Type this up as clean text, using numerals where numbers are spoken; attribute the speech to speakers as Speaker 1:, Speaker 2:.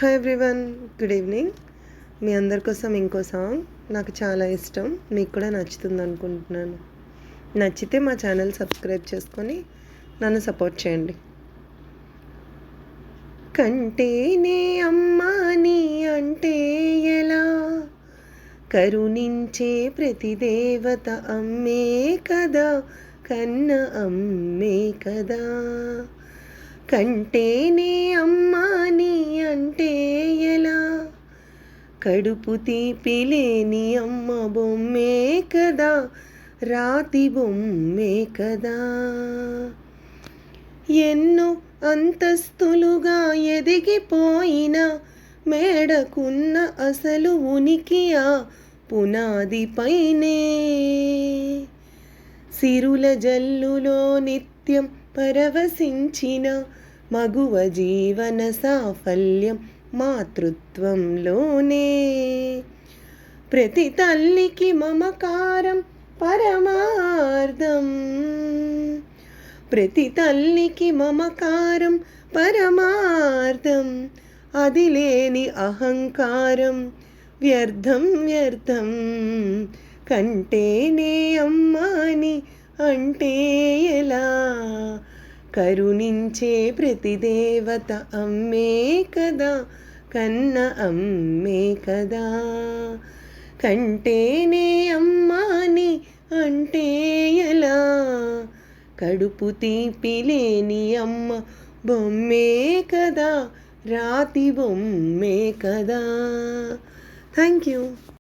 Speaker 1: Hi everyone, good evening. మీ అందరి కోసం ఇంకో సాంగ్ నాకు చాలా ఇష్టం, మీకు కూడా నచ్చుతుంది అనుకుంటున్నాను. నచ్చితే మా ఛానల్ సబ్స్క్రైబ్ చేసుకొని నన్ను సపోర్ట్ చేయండి. కంటేనే అమ్మా నీ అంటే ఎలా, కరుణించే ప్రతి దేవత అమ్మే కదా, కన్న అమ్మే కదా. కంటేనే అమ్మా నీ అంటే ఎలా, కడుపు తీపి లేని అమ్మ బొమ్మే కదా, రాతి బొమ్మే కదా. ఎన్నో అంతస్తులుగా ఎదిగిపోయిన మేడకున్న అసలు ఉనికి ఆ పునాదిపైనే. సిరుల జల్లులో నిత్యం పరవశించిన మగువ జీవన సాఫల్యం మాతృత్వంలోనే. ప్రతి తల్లికి మమకారం పరమార్థం, ప్రతి తల్లికి మమకారం పరమార్థం, అది లేని అహంకారం వ్యర్థం వ్యర్థం. కంటేనే అమ్మాని అంటే ఎలా, కరుణించే ప్రతి దేవత అమ్మే కదా, కన్న అమ్మే కదా. కంటేనే అమ్మాని అంటే ఎలా, కడుపు తీపి లేని అమ్మ బొమ్మే కదా, రాతి బొమ్మే కదా. Thank you.